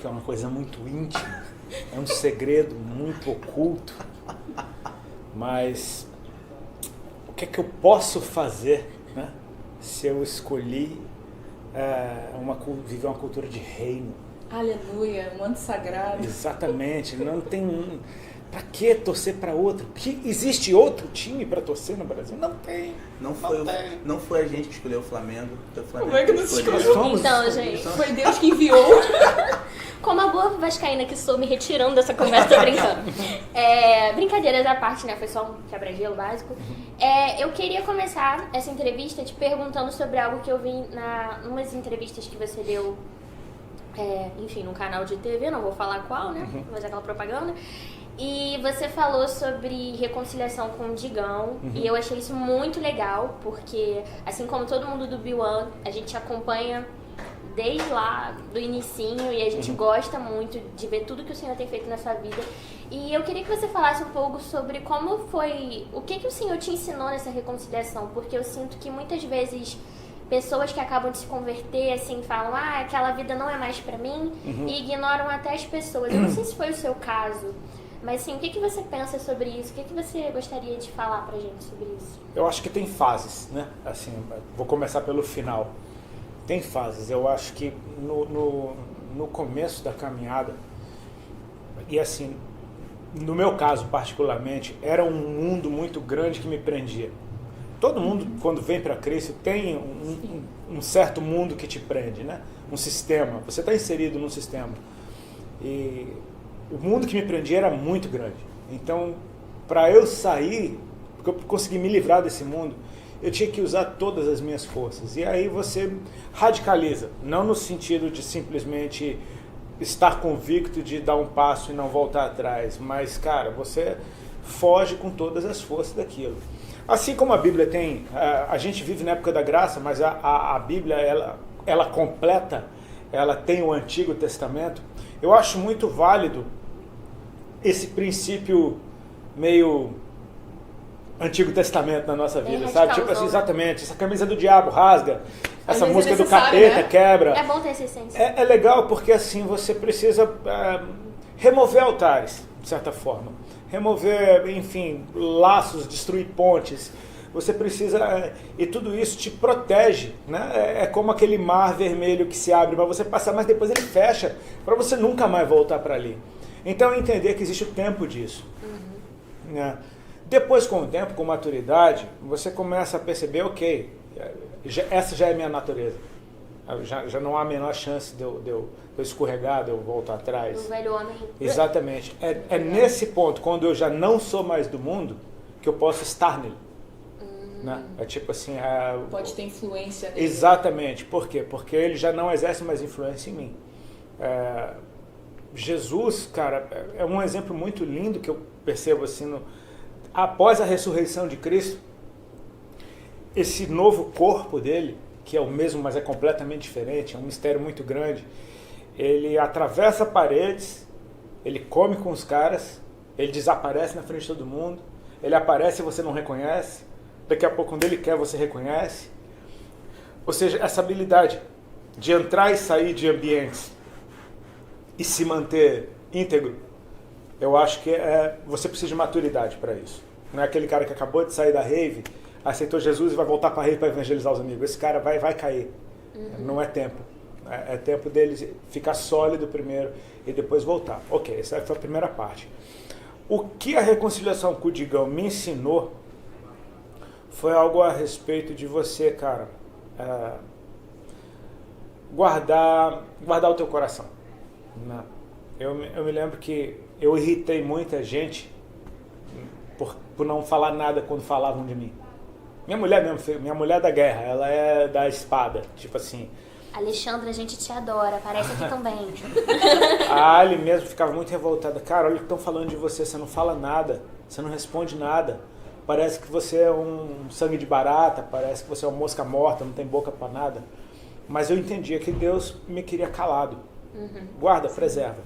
que é uma coisa muito íntima, é um segredo muito oculto, mas o que é que eu posso fazer, né, se eu escolhi viver uma cultura de reino? Aleluia, um manto sagrado. Exatamente, não tem... Pra que torcer para outro? Existe outro time para torcer no Brasil? Não tem. Não foi a gente que escolheu o Flamengo. Foi o Flamengo. Como é que não escolheu? Então, gente, foi Deus que enviou. como a boa vascaína que sou, me retirando dessa conversa, tô brincando. Brincadeiras à parte, né? Foi só um quebra-gelo básico. Eu queria começar essa entrevista te perguntando sobre algo que eu vi umas entrevistas que você deu, enfim, num canal de TV, não vou falar qual, né? Vou fazer aquela propaganda. E você falou sobre reconciliação com o Digão, e eu achei isso muito legal, porque assim como todo mundo do B1, a gente acompanha desde lá, do inicinho, e a gente gosta muito de ver tudo que o Senhor tem feito nessa vida. E eu queria que você falasse um pouco sobre como foi, o que o Senhor te ensinou nessa reconciliação, porque eu sinto que muitas vezes pessoas que acabam de se converter, assim, falam, aquela vida não é mais pra mim, e ignoram até as pessoas. Eu não sei se foi o seu caso, mas assim, o que você pensa sobre isso? O que você gostaria de falar pra gente sobre isso? Eu acho que tem fases, né? Assim, vou começar pelo final. Tem fases. Eu acho que no começo da caminhada, e assim, no meu caso particularmente, era um mundo muito grande que me prendia. Todo mundo, quando vem para Cristo, tem um certo mundo que te prende, né? Um sistema. Você está inserido num sistema. E o mundo que me prendia era muito grande. Então, para eu sair, porque eu consegui me livrar desse mundo, eu tinha que usar todas as minhas forças. E aí você radicaliza. Não no sentido de simplesmente estar convicto de dar um passo e não voltar atrás. Mas, cara, você foge com todas as forças daquilo. Assim como a Bíblia tem... A gente vive na época da graça, mas a Bíblia, ela completa, ela tem o Antigo Testamento. Eu acho muito válido esse princípio meio Antigo Testamento na nossa vida, sabe? Tipo assim, exatamente, essa camisa do diabo rasga, essa música do capeta, né? Quebra. É bom ter essa essência. É legal porque assim você precisa remover altares, de certa forma. Remover, enfim, laços, destruir pontes. Você precisa... E tudo isso te protege, né? É como aquele mar vermelho que se abre para você passar, mas depois ele fecha, para você nunca mais voltar para ali. Então, entender que existe o tempo disso. Né? Depois, com o tempo, com maturidade, você começa a perceber, ok, essa já é minha natureza. Já não há a menor chance de eu escorregar, de eu voltar atrás. O velho homem. Exatamente. É nesse ponto, quando eu já não sou mais do mundo, que eu posso estar nele. Né? É tipo assim... Pode ter influência nele. Exatamente. Por quê? Porque ele já não exerce mais influência em mim. Jesus, cara, é um exemplo muito lindo que eu percebo assim, após a ressurreição de Cristo, esse novo corpo dele, que é o mesmo, mas é completamente diferente, é um mistério muito grande, ele atravessa paredes, ele come com os caras, ele desaparece na frente de todo mundo, ele aparece e você não reconhece, daqui a pouco quando ele quer você reconhece. Ou seja, essa habilidade de entrar e sair de ambientes e se manter íntegro, eu acho que você precisa de maturidade para isso. Não é aquele cara que acabou de sair da rave, aceitou Jesus e vai voltar para a rave para evangelizar os amigos. Esse cara vai cair. Não é tempo. É tempo dele ficar sólido primeiro e depois voltar. Ok, essa foi a primeira parte. O que a reconciliação com o Digão me ensinou foi algo a respeito de você, cara, guardar o teu coração. Eu me lembro que eu irritei muita gente por não falar nada quando falavam de mim. Minha mulher mesmo, minha mulher da guerra, ela é da espada, tipo assim. Alexandre, a gente te adora, aparece aqui também. A Ali mesmo ficava muito revoltada. Cara, olha o que estão falando de você, você não fala nada, você não responde nada. Parece que você é um sangue de barata, parece que você é uma mosca morta, não tem boca para nada. Mas eu entendia que Deus me queria calado. Guarda, preserva.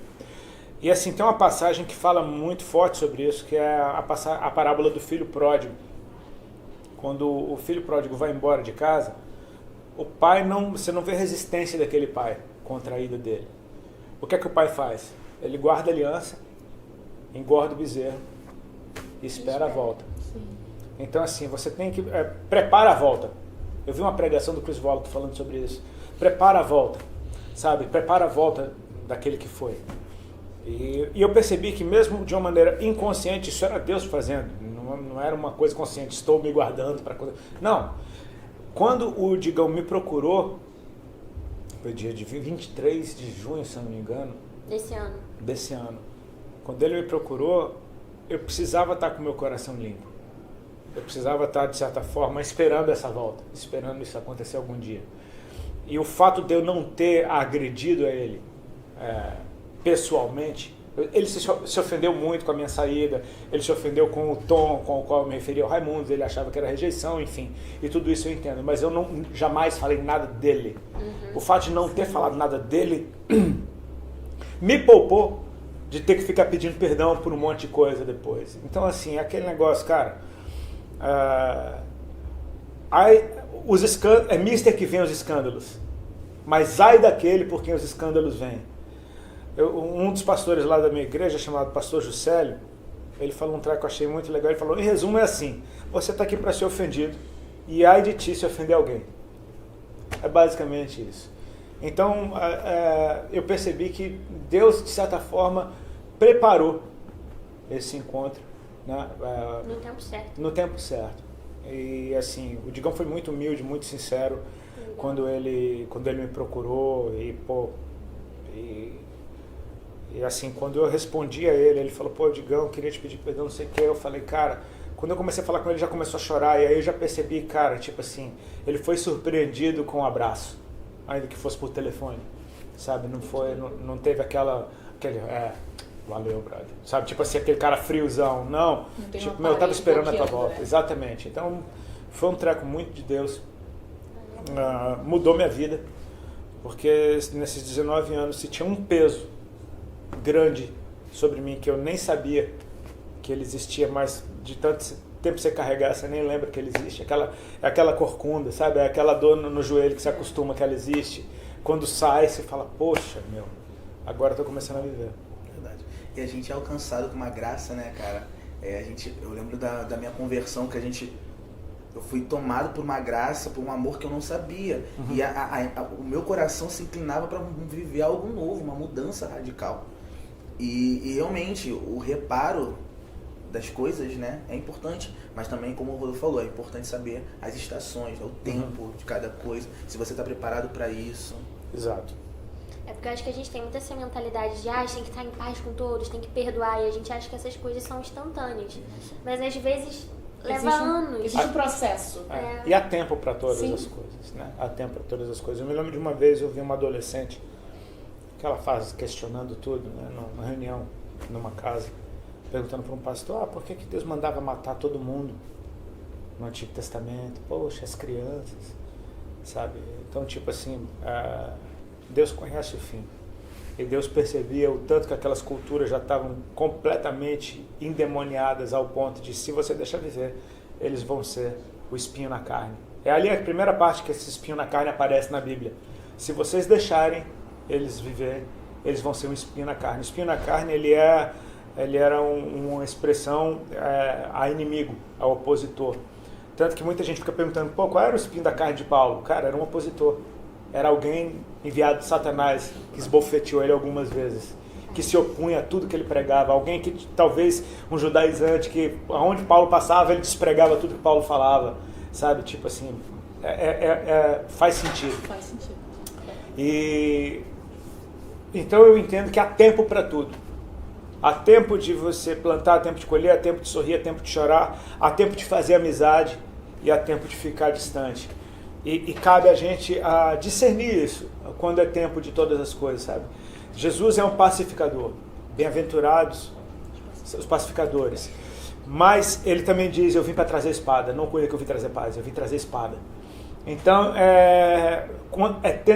E assim, tem uma passagem que fala muito forte sobre isso, que é a parábola do filho pródigo. Quando o filho pródigo vai embora de casa, o pai você não vê resistência daquele pai contra a ida dele. o que é que o pai faz? Ele guarda a aliança, engorda o bezerro e espera a volta. Sim. Então, assim, você tem que... prepara a volta. Eu vi uma pregação do Chris Wallace falando sobre isso. Prepara a volta, sabe? Prepara a volta daquele que foi. E eu percebi que mesmo de uma maneira inconsciente, isso era Deus fazendo. Não era uma coisa consciente, estou me guardando para coisa. Não. Quando o Digão me procurou, foi dia de 23 de junho, se eu não me engano. Desse ano. Quando ele me procurou, eu precisava estar com o meu coração limpo. Eu precisava estar, de certa forma, esperando essa volta, esperando isso acontecer algum dia. E o fato de eu não ter agredido a ele pessoalmente, ele se ofendeu muito com a minha saída, ele se ofendeu com o tom com o qual eu me referia ao Raimundos, ele achava que era rejeição, enfim, e tudo isso eu entendo, mas eu jamais falei nada dele. O fato de não ter falado nada dele me poupou de ter que ficar pedindo perdão por um monte de coisa depois. Então, assim, aquele negócio, cara, é mister que vem os escândalos, mas ai daquele por quem os escândalos vêm. Um dos pastores lá da minha igreja, chamado pastor Juscelio, ele falou um treco que eu achei muito legal. Ele falou, em resumo é assim: você está aqui para ser ofendido e ai de ti se ofender alguém. É basicamente isso. Então eu percebi que Deus, de certa forma, preparou esse encontro, né, no tempo certo. E assim, o Digão foi muito humilde, muito sincero quando ele me procurou e assim, quando eu respondi a ele, ele falou, pô, Digão, eu queria te pedir perdão, não sei o que. Eu falei, cara, quando eu comecei a falar com ele, ele já começou a chorar. E aí eu já percebi, cara, tipo assim, ele foi surpreendido com um abraço, ainda que fosse por telefone, sabe? Não teve aquele valeu, brother. Sabe, tipo assim, aquele cara friozão. Não, tipo, eu tava esperando a tua volta. Né? Exatamente. Então, foi um treco muito de Deus. Mudou minha vida. Porque nesses 19 anos, se tinha um peso grande sobre mim que eu nem sabia que ele existia, mas de tanto tempo você carregar, você nem lembra que ele existe. Aquela corcunda, sabe? Aquela dor no joelho que você acostuma que ela existe. Quando sai, você fala, poxa, meu, agora eu tô começando a viver. Verdade. E a gente é alcançado com uma graça, né, cara? Eu lembro da minha conversão, que eu fui tomado por uma graça, por um amor que eu não sabia. Uhum. E o meu coração se inclinava para viver algo novo, uma mudança radical. E realmente, o reparo das coisas, né, é importante. Mas também, como o Rodolfo falou, é importante saber as estações, o tempo de cada coisa, se você está preparado para isso. Exato. É porque eu acho que a gente tem muita essa mentalidade de a gente tem que estar em paz com todos, tem que perdoar, e a gente acha que essas coisas são instantâneas. Mas às vezes leva anos. Existe um processo. E há tempo para todas as coisas, né? Há tempo para todas as coisas. Eu me lembro de uma vez eu vi uma adolescente, aquela fase questionando tudo, né? Numa reunião, numa casa, perguntando para um pastor, por que Deus mandava matar todo mundo no Antigo Testamento? Poxa, as crianças, sabe? Então, tipo assim, Deus conhece o fim. E Deus percebia o tanto que aquelas culturas já estavam completamente endemoniadas ao ponto de, se você deixar viver, eles vão ser o espinho na carne. É ali a primeira parte que esse espinho na carne aparece na Bíblia. Se vocês deixarem eles viverem, eles vão ser um espinho na carne. O espinho na carne, ele era uma expressão a inimigo, a opositor. Tanto que muita gente fica perguntando, qual era o espinho da carne de Paulo? Cara, era um opositor. Era alguém enviado de Satanás, que esbofeteou ele algumas vezes, que se opunha a tudo que ele pregava. Alguém que, talvez, um judaizante, que aonde Paulo passava, ele despregava tudo que Paulo falava. Sabe? Tipo assim, faz sentido. Faz sentido. Então eu entendo que há tempo para tudo. Há tempo de você plantar, há tempo de colher, há tempo de sorrir, há tempo de chorar, há tempo de fazer amizade e há tempo de ficar distante. E cabe a gente a discernir isso, quando é tempo de todas as coisas, sabe? Jesus é um pacificador. Bem-aventurados os pacificadores. Mas ele também diz, eu vim para trazer espada. Não cuida que eu vim trazer paz, eu vim trazer espada. Então,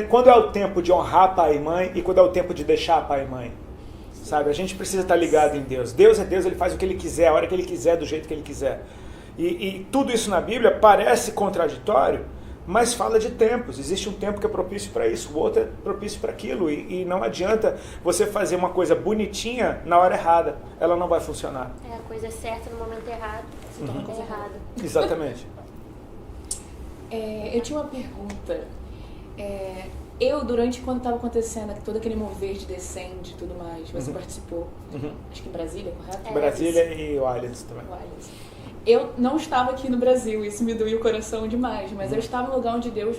quando é o tempo de honrar pai e mãe e quando é o tempo de deixar pai e mãe. Sabe? A gente precisa estar ligado em Deus. Deus é Deus, ele faz o que ele quiser, a hora que ele quiser, do jeito que ele quiser. E tudo isso na Bíblia parece contraditório, mas fala de tempos. Existe um tempo que é propício para isso, o outro é propício para aquilo. E não adianta você fazer uma coisa bonitinha na hora errada. Ela não vai funcionar. É a coisa certa no momento errado, se torna coisa errada. Exatamente. Eu tinha uma pergunta. Quando estava acontecendo todo aquele mover de Descend e tudo mais, você participou, acho que em Brasília, correto? Brasília e o Allianz também. Eu não estava aqui no Brasil, isso me doía o coração demais, mas eu estava no lugar onde Deus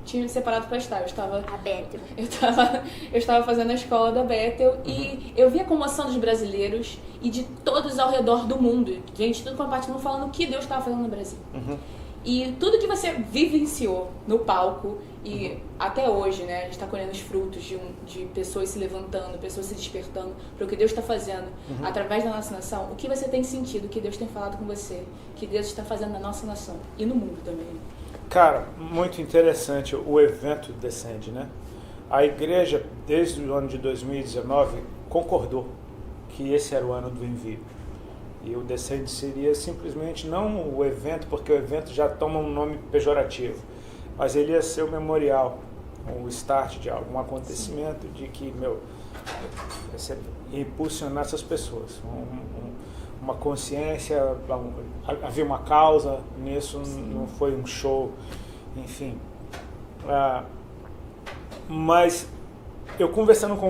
tinha me separado para estar. A Bethel. Eu estava fazendo a escola da Bethel e eu vi a comoção dos brasileiros e de todos ao redor do mundo. Gente, tudo compartilhando, falando o que Deus estava fazendo no Brasil. E tudo que você vivenciou no palco e até hoje, né, a gente está colhendo os frutos de pessoas se levantando, pessoas se despertando para o que Deus está fazendo através da nossa nação. O que você tem sentido, o que Deus tem falado com você, o que Deus está fazendo na nossa nação e no mundo também. Cara, muito interessante o evento Descend, né? A igreja, desde o ano de 2019, concordou que esse era o ano do envio. E o Descend seria simplesmente não o evento, porque o evento já toma um nome pejorativo, mas ele ia ser o memorial, o start de algum acontecimento de que, impulsionar essas pessoas. Uma consciência, havia uma causa nisso, não foi um show, enfim. Mas eu conversando com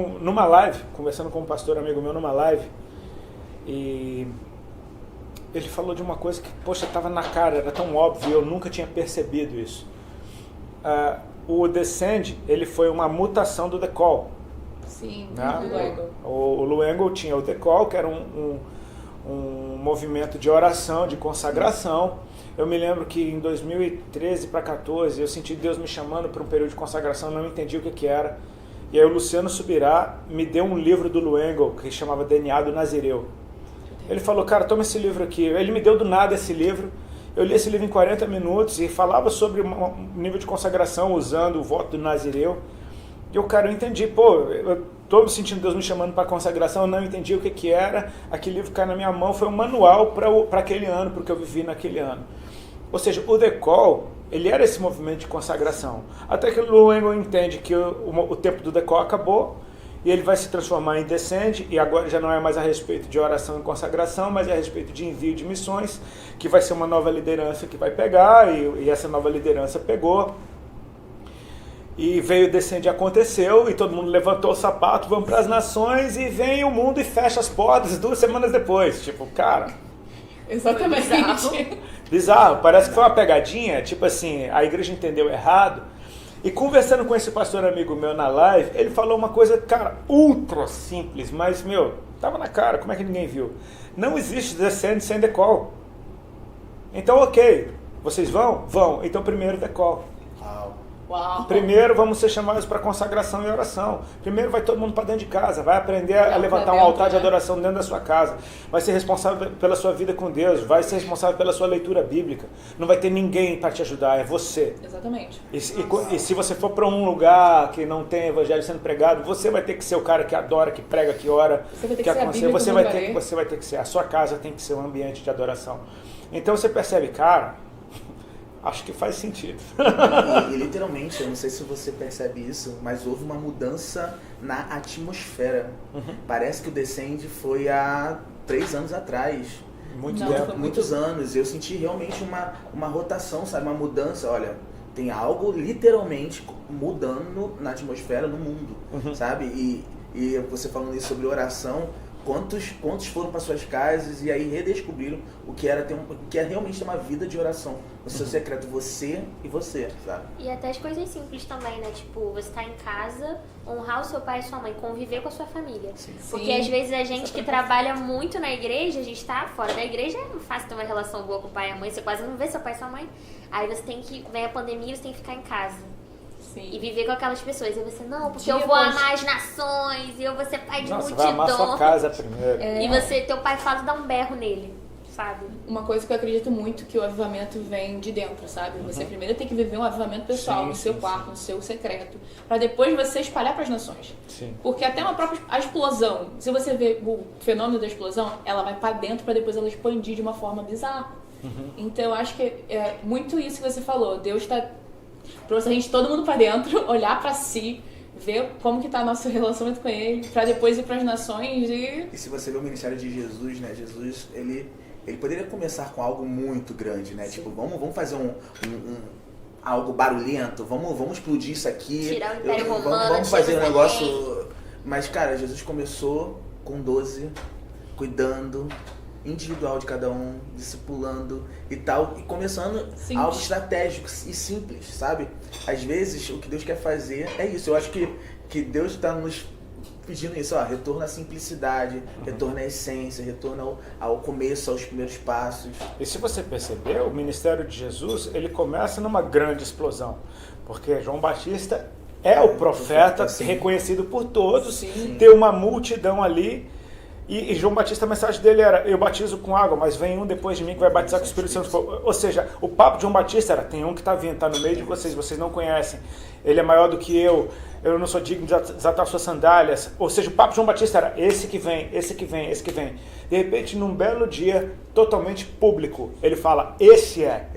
um pastor amigo meu numa live, e ele falou de uma coisa que, poxa, estava na cara, era tão óbvio, eu nunca tinha percebido isso. O Descend, ele foi uma mutação do The Call. Sim, né? do Luengo. O Luengo tinha o The Call, que era um movimento de oração, de consagração. Eu me lembro que em 2013 para 2014 eu senti Deus me chamando para um período de consagração, não entendi o que era. E aí o Luciano Subirá me deu um livro do Luengo que chamava DNA do Nazireu. Ele falou, cara, toma esse livro aqui. Ele me deu do nada esse livro. Eu li esse livro em 40 minutos e falava sobre um nível de consagração usando o voto do Nazireu. E eu, cara, eu entendi, eu estou sentindo Deus me chamando para consagração, eu não entendi o que era. Aquele livro caiu na minha mão, foi um manual para aquele ano, para o que eu vivi naquele ano. Ou seja, o The Call, ele era esse movimento de consagração. Até que o Luengo entende que o tempo do The Call acabou, e ele vai se transformar em Descend, e agora já não é mais a respeito de oração e consagração, mas é a respeito de envio de missões, que vai ser uma nova liderança que vai pegar, e essa nova liderança pegou. E veio o Descend, aconteceu, e todo mundo levantou o sapato, vamos para as nações, e vem o mundo e fecha as portas 2 semanas depois. Tipo, cara... Exatamente. Bizarro, parece que foi uma pegadinha, tipo assim, a igreja entendeu errado. E conversando com esse pastor amigo meu na live, ele falou uma coisa, cara, ultra simples, mas, tava na cara, como é que ninguém viu? Não existe Descend sem The Call. Então, ok, vocês vão? Vão. Então, primeiro The Call. Uau. Primeiro vamos ser chamados para consagração e oração. Primeiro vai todo mundo para dentro de casa, vai aprender a levantar um altar de adoração dentro da sua casa. Vai ser responsável pela sua vida com Deus, vai ser responsável pela sua leitura bíblica. Não vai ter ninguém para te ajudar, é você. Exatamente. E se você for para um lugar que não tem evangelho sendo pregado, você vai ter que ser o cara que adora, que prega, que ora, você vai ter que aconselha. Você vai ter que ser. A sua casa tem que ser um ambiente de adoração. Então você percebe, cara, acho que faz sentido. E literalmente, eu não sei se você percebe isso, mas houve uma mudança na atmosfera. Parece que o Descend foi há 3 anos atrás. Muitos anos. Eu senti realmente uma rotação, sabe? Uma mudança. Olha, tem algo literalmente mudando na atmosfera, no mundo, sabe? E você falando isso sobre oração, quantos foram para suas casas e aí redescobriram o que é realmente ter uma vida de oração. O seu secreto, você e você, sabe? E até as coisas simples também, né? Tipo, você tá em casa, honrar o seu pai e sua mãe, conviver com a sua família. Sim. Porque às vezes a gente que trabalha muito na igreja, a gente tá fora da igreja, é fácil ter uma relação boa com o pai e a mãe, você quase não vê seu pai e sua mãe. Aí você tem que, vem a pandemia, você tem que ficar em casa. Sim. E viver com aquelas pessoas. E você, não, porque eu vou amar as nações, e eu vou ser pai de multidão. Vai amar sua casa primeiro. E teu pai fala, dá um berro nele, sabe? Uma coisa que eu acredito muito, que o avivamento vem de dentro, sabe? Você primeiro tem que viver um avivamento pessoal, no seu quarto, no seu secreto, para depois você espalhar para as nações. Sim. Porque até a explosão, se você vê o fenômeno da explosão, ela vai para dentro para depois ela expandir de uma forma bizarra. Então eu acho que é muito isso que você falou. Deus está Pra a gente, todo mundo pra dentro, olhar pra si, ver como que tá nosso relacionamento com ele, pra depois ir pras nações e... E se você vê o ministério de Jesus, né? Jesus, ele poderia começar com algo muito grande, né? Sim. Tipo, vamos fazer algo barulhento, vamos explodir isso aqui. Tirar o Império Romano, vamos fazer um negócio... Mas, cara, Jesus começou com 12, cuidando individual de cada um, discipulando e tal, e começando algo estratégico e simples, sabe? Às vezes, o que Deus quer fazer é isso. Eu acho que Deus está nos pedindo isso, ó, retorno à simplicidade, retorno à essência, retorno ao começo, aos primeiros passos. E se você perceber, o ministério de Jesus, ele começa numa grande explosão, porque João Batista é o profeta reconhecido por todos, tem uma multidão ali. E João Batista, a mensagem dele era: eu batizo com água, mas vem um depois de mim que vai batizar com o Espírito Santo. Ou seja, o papo de João Batista era: tem um que está vindo, está no meio de vocês, vocês não conhecem, ele é maior do que eu não sou digno de desatar suas sandálias. Ou seja, o papo de João Batista era: esse que vem, esse que vem, esse que vem. De repente, num belo dia, totalmente público, ele fala: esse é.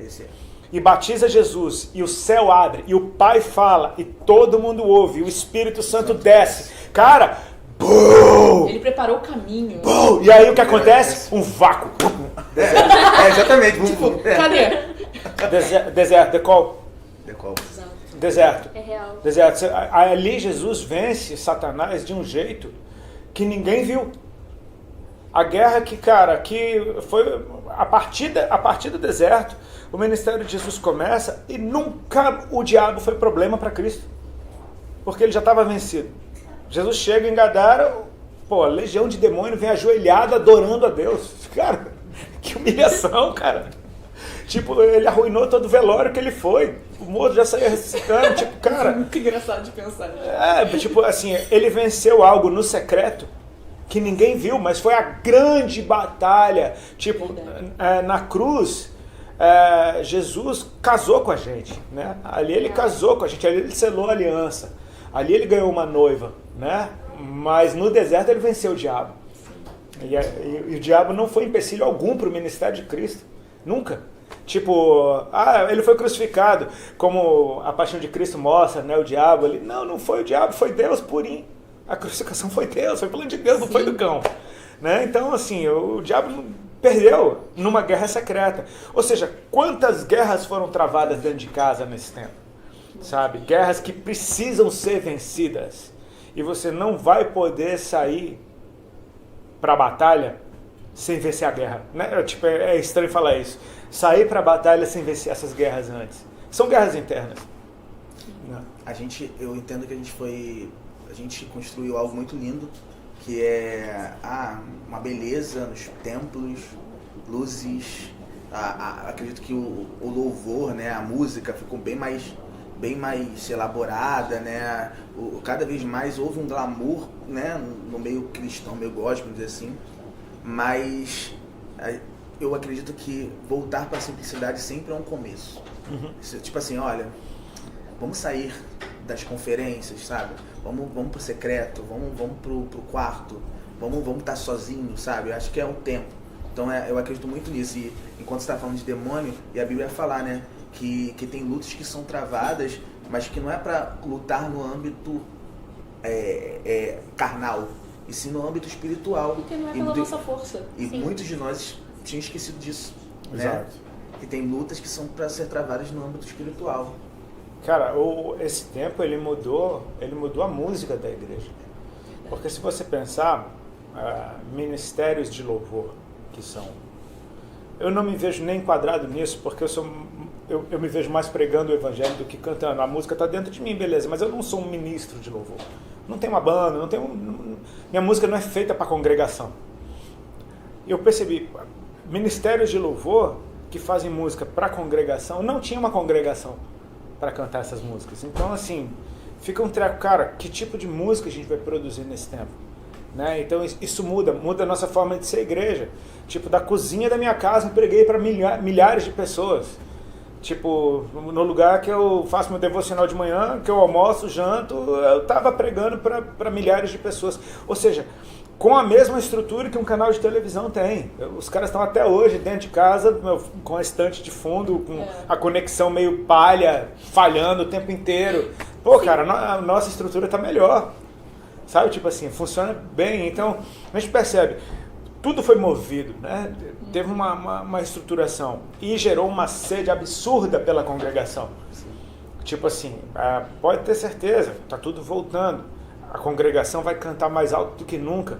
E batiza Jesus, e o céu abre, e o Pai fala, e todo mundo ouve, e o Espírito Santo desce. Cara... Ele preparou o caminho. E aí o que acontece? Um vácuo. Exatamente. Tipo, cadê? Deserto, decol. Deserto. É real. Deserto. Ali Jesus vence Satanás de um jeito que ninguém viu. A guerra que foi a partir do deserto, o ministério de Jesus começa e nunca o diabo foi problema para Cristo. Porque ele já estava vencido. Jesus chega em Gadara, a legião de demônio vem ajoelhada adorando a Deus. Cara, que humilhação, cara. Tipo, ele arruinou todo o velório que ele foi. O morto já saía ressuscitando, tipo, cara... É muito engraçado de pensar. Tipo assim, ele venceu algo no secreto que ninguém viu, mas foi a grande batalha. Tipo, na cruz, Jesus casou com a gente, né? Ali ele casou com a gente, ali ele selou a aliança. Ali ele ganhou uma noiva, né? Mas no deserto ele venceu o diabo. E o diabo não foi empecilho algum para o ministério de Cristo. Nunca. Tipo, ele foi crucificado, como a paixão de Cristo mostra, né? O diabo ali. Não foi o diabo, foi Deus purinho. A crucificação foi Deus, foi plano de Deus, não foi do cão. Né? Então, assim, o diabo perdeu numa guerra secreta. Ou seja, quantas guerras foram travadas dentro de casa nesse tempo? Sabe? Guerras que precisam ser vencidas. E você não vai poder sair para a batalha sem vencer a guerra. Né? Tipo, é estranho falar isso. Sair para a batalha sem vencer essas guerras antes. São guerras internas. Não. Eu entendo que a gente construiu algo muito lindo, que é uma beleza nos templos, luzes. Acredito que o louvor, né, a música ficou bem mais elaborada, né? Cada vez mais houve um glamour, né, no meio cristão, meio gospel, vamos dizer assim. Mas eu acredito que voltar para a simplicidade sempre é um começo. Tipo assim, olha, vamos sair das conferências, sabe? Vamos pro secreto, vamos pro quarto, vamos estar sozinhos, sabe? Eu acho que é um tempo. Então eu acredito muito nisso. E enquanto você está falando de demônio, e a Bíblia vai falar, né, que tem lutas que são travadas, mas que não é para lutar no âmbito carnal, e sim no âmbito espiritual. Porque não é pela nossa força. E muitos de nós tinham esquecido disso. Exato. Né? Que tem lutas que são para ser travadas no âmbito espiritual. Cara, esse tempo ele mudou a música da igreja. Porque se você pensar, ministérios de louvor que são... Eu não me vejo nem enquadrado nisso, porque eu me vejo mais pregando o evangelho do que cantando. A música está dentro de mim, beleza, mas eu não sou um ministro de louvor. Não tenho uma banda, minha música não é feita para congregação. Eu percebi, ministérios de louvor que fazem música para congregação, não tinha uma congregação para cantar essas músicas. Então, assim, fica um treco, cara, que tipo de música a gente vai produzir nesse tempo? Né? Então, isso muda a nossa forma de ser igreja. Tipo, da cozinha da minha casa, eu preguei para milhares de pessoas. Tipo, no lugar que eu faço meu devocional de manhã, que eu almoço, janto, eu estava pregando para milhares de pessoas. Ou seja, com a mesma estrutura que um canal de televisão tem. Os caras estão até hoje dentro de casa com a estante de fundo, com a conexão meio palha, falhando o tempo inteiro. Pô, cara, a nossa estrutura está melhor. Sabe, tipo assim, funciona bem. Então, a gente percebe, tudo foi movido, né? Teve uma estruturação e gerou uma sede absurda pela congregação. Tipo assim, pode ter certeza, tá tudo voltando. A congregação vai cantar mais alto do que nunca,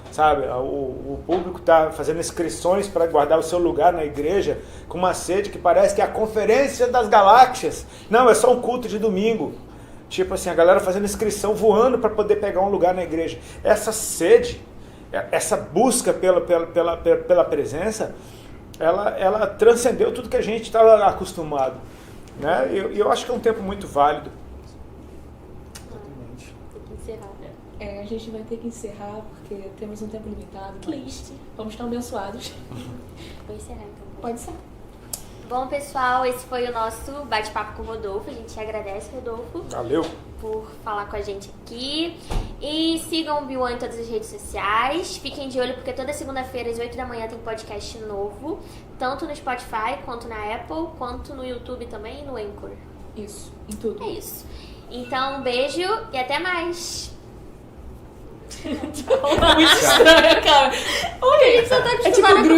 sabe? O público está fazendo inscrições para guardar o seu lugar na igreja com uma sede que parece que é a conferência das galáxias. Não, é só um culto de domingo. Tipo assim, a galera fazendo inscrição, voando para poder pegar um lugar na igreja. Essa sede, essa busca pela presença, ela transcendeu tudo que a gente estava acostumado. Né? Eu acho que é um tempo muito válido. A gente vai ter que encerrar porque temos um tempo limitado. Triste. Vamos estar abençoados. Vou encerrar então. Pode ser. Bom, pessoal, esse foi o nosso bate-papo com o Rodolfo. A gente agradece, Rodolfo. Valeu. Por falar com a gente aqui. E sigam o B1 em todas as redes sociais. Fiquem de olho porque toda segunda-feira às 8 da manhã tem podcast novo. Tanto no Spotify, quanto na Apple, quanto no YouTube também e no Anchor. Isso, em tudo. É isso. Então, um beijo e até mais. Muito estranho, cara. Olha, a gente só tá acostumado tipo